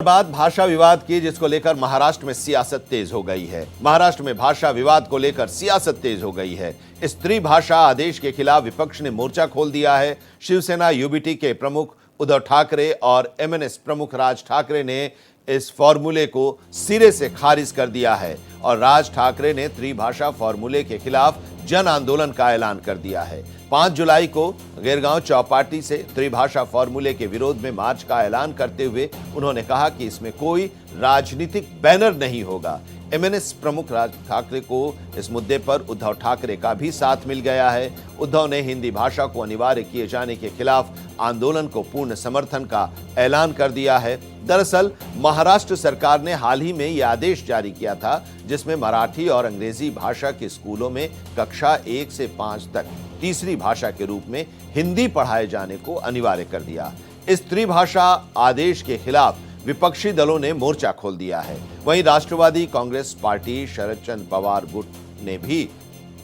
बाद भाषा विवाद की, जिसको लेकर महाराष्ट्र में सियासत तेज हो गई है। महाराष्ट्र में भाषा विवाद को लेकर सियासत तेज हो गई है। इस त्रिभाषा आदेश के खिलाफ विपक्ष ने मोर्चा खोल दिया है। शिवसेना यूबीटी के प्रमुख उद्धव ठाकरे और एमएनएस प्रमुख राज ठाकरे ने इस फॉर्मूले को सिरे से खारिज कर दिया है और राज ठाकरे ने त्रिभाषा फॉर्मूले के खिलाफ जन आंदोलन का ऐलान कर दिया है। 5 जुलाई को गिरगांव चौपाटी से त्रिभाषा फॉर्मूले के विरोध में मार्च का ऐलान करते हुए उन्होंने कहा कि इसमें कोई राजनीतिक बैनर नहीं होगा। एमएनएस प्रमुख राज ठाकरे को इस मुद्दे पर उद्धव ठाकरे का भी साथ मिल गया है। उद्धव ने हिंदी भाषा को अनिवार्य किए जाने के खिलाफ आंदोलन को पूर्ण समर्थन का ऐलान कर दिया है। दरअसल महाराष्ट्र सरकार ने हाल ही में यह आदेश जारी किया था, जिसमें मराठी और अंग्रेजी भाषा के स्कूलों में कक्षा 1 से 5 तक तीसरी भाषा के रूप में हिंदी पढ़ाए जाने को अनिवार्य कर दिया। इस त्रिभाषा आदेश के खिलाफ विपक्षी दलों ने मोर्चा खोल दिया है। वहीं राष्ट्रवादी कांग्रेस पार्टी शरद चंद्र पवार गुट ने भी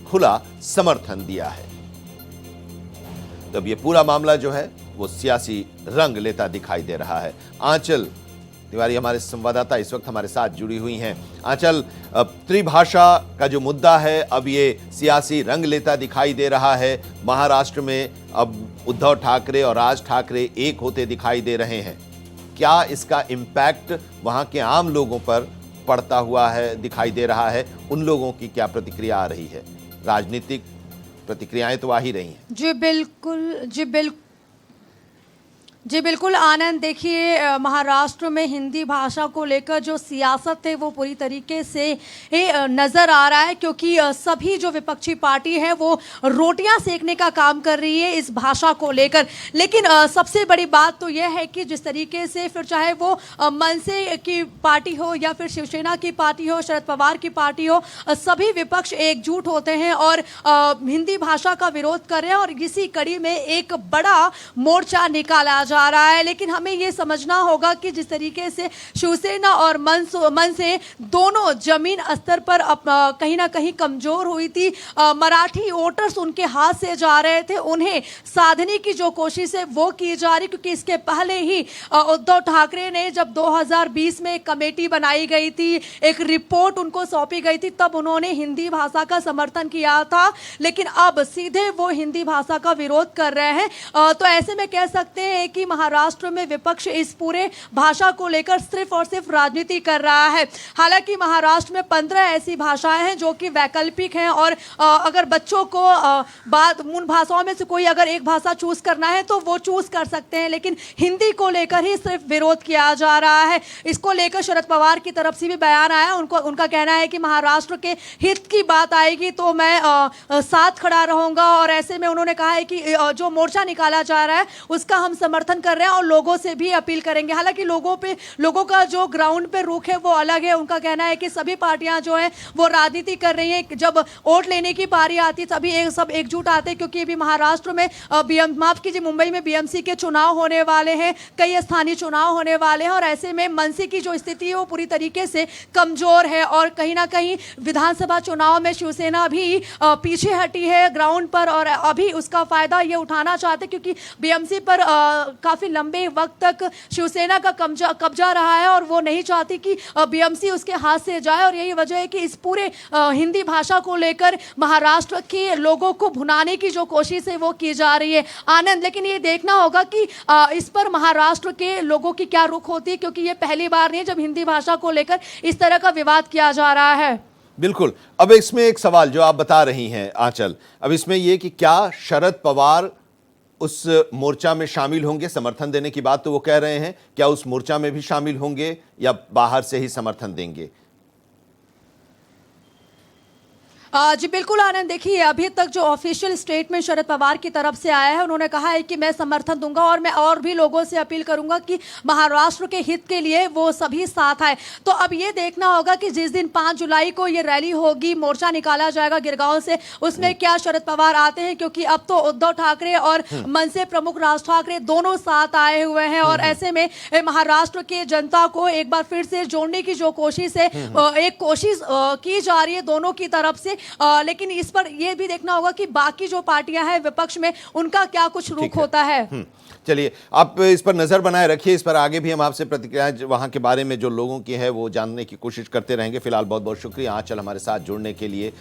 खुला समर्थन दिया है। तब ये पूरा मामला जो है वो सियासी रंग लेता दिखाई दे रहा है। आंचल तिवारी हमारे संवाददाता इस वक्त हमारे साथ जुड़ी हुई हैं। आंचल, त्रिभाषा का जो मुद्दा है अब ये सियासी रंग लेता दिखाई दे रहा है। महाराष्ट्र में अब उद्धव ठाकरे और राज ठाकरे एक होते दिखाई दे रहे हैं। क्या इसका इम्पैक्ट वहां के आम लोगों पर पड़ता हुआ है, दिखाई दे रहा है? उन लोगों की क्या प्रतिक्रिया आ रही है? राजनीतिक प्रतिक्रियाएं तो आ ही रही हैं। जी बिल्कुल आनंद, देखिए महाराष्ट्र में हिंदी भाषा को लेकर जो सियासत है वो पूरी तरीके से नज़र आ रहा है, क्योंकि सभी जो विपक्षी पार्टी है वो रोटियां सेकने का काम कर रही है इस भाषा को लेकर। लेकिन सबसे बड़ी बात तो यह है कि जिस तरीके से फिर चाहे वो मनसे की पार्टी हो या फिर शिवसेना की पार्टी हो, शरद पवार की पार्टी हो, सभी विपक्ष एकजुट होते हैं और हिंदी भाषा का विरोध कर रहे हैं और इसी कड़ी में एक बड़ा मोर्चा निकाला जा रहा है। लेकिन हमें यह समझना होगा कि जिस तरीके से शिवसेना और मन से दोनों जमीन स्तर पर कहीं ना कहीं कमजोर हुई थी। मराठी वोटर्स उनके हाथ से जा रहे थे, उन्हें साधने की जो कोशिश है वो की जा रही, क्योंकि इसके पहले ही उद्धव ठाकरे ने जब 2020 में एक कमेटी बनाई गई थी, एक रिपोर्ट उनको सौंपी गई थी, तब उन्होंने हिंदी भाषा का समर्थन किया था। लेकिन अब सीधे वो हिंदी भाषा का विरोध कर रहे हैं। तो ऐसे में कह सकते हैं कि महाराष्ट्र में विपक्ष इस पूरे भाषा को लेकर सिर्फ और सिर्फ राजनीति कर रहा है। हालांकि महाराष्ट्र में 15 ऐसी भाषाएं हैं जो कि वैकल्पिक हैं और अगर बच्चों को उन भाषाओं में से कोई अगर एक भाषा चूज करना है तो वो चूज कर सकते हैं, लेकिन हिंदी को लेकर ही सिर्फ विरोध किया जा रहा है। इसको लेकर शरद पवार की तरफ से भी बयान आया। उनका कहना है कि महाराष्ट्र के हित की बात आएगी तो मैं साथ खड़ा रहूंगा और ऐसे में उन्होंने कहा है कि जो मोर्चा निकाला जा रहा है उसका हम समर्थन कर रहे हैं और लोगों से भी अपील करेंगे। हालांकि लोगों का जो ग्राउंड पे रुख है वो अलग है। उनका कहना है कि सभी पार्टियां जो है वो राजनीति कर रही हैं। जब वोट लेने की बारी आती तभी सब एकजुट आते हैं, क्योंकि अभी महाराष्ट्र में माफ कीजिए मुंबई में बीएमसी के चुनाव होने वाले हैं, कई स्थानीय चुनाव होने वाले हैं और ऐसे में मनसे की जो स्थिति है वो पूरी तरीके से कमजोर है और कहीं ना कहीं विधानसभा चुनाव में शिवसेना भी पीछे हटी है ग्राउंड पर और अभी उसका फायदा ये उठाना चाहते, क्योंकि बीएमसी पर काफी लंबे वक्त तक शिवसेना का कब्जा रहा है और वो नहीं चाहती कि बीएमसी उसके हाथ से जाए और यही वजह है कि इस पूरे हिंदी भाषा को लेकर महाराष्ट्र के लोगों को भुनाने की जो कोशिश है वो की जा रही है। आनंद, लेकिन ये देखना होगा कि इस पर महाराष्ट्र के लोगों की क्या रुख होती है, क्योंकि ये पहली बार नहीं है जब हिंदी भाषा को लेकर इस तरह का विवाद किया जा रहा है। बिल्कुल। अब इसमें एक सवाल जो आप बता रही हैं आंचल, अब इसमें यह कि क्या शरद पवार उस मोर्चा में शामिल होंगे? समर्थन देने की बात तो वो कह रहे हैं, क्या उस मोर्चा में भी शामिल होंगे या बाहर से ही समर्थन देंगे? जी बिल्कुल आनंद, देखिए अभी तक जो ऑफिशियल स्टेटमेंट शरद पवार की तरफ से आया है उन्होंने कहा है कि मैं समर्थन दूंगा और मैं और भी लोगों से अपील करूंगा कि महाराष्ट्र के हित के लिए वो सभी साथ आए। तो अब ये देखना होगा कि जिस दिन 5 जुलाई को ये रैली होगी, मोर्चा निकाला जाएगा गिरगांव से, उसमें क्या शरद पवार आते हैं, क्योंकि अब तो उद्धव ठाकरे और मनसे प्रमुख राज ठाकरे दोनों साथ आए हुए हैं और ऐसे में महाराष्ट्र के जनता को एक बार फिर से जोड़ने की जो कोशिश है, एक कोशिश की जा रही है दोनों की तरफ से। लेकिन इस पर यह भी देखना होगा कि बाकी जो पार्टियां हैं विपक्ष में उनका क्या कुछ रुख होता है। चलिए, आप इस पर नजर बनाए रखिए, इस पर आगे भी हम आपसे प्रतिक्रियाएं वहां के बारे में जो लोगों की है वो जानने की कोशिश करते रहेंगे। फिलहाल बहुत बहुत शुक्रिया आंचल हमारे साथ जुड़ने के लिए।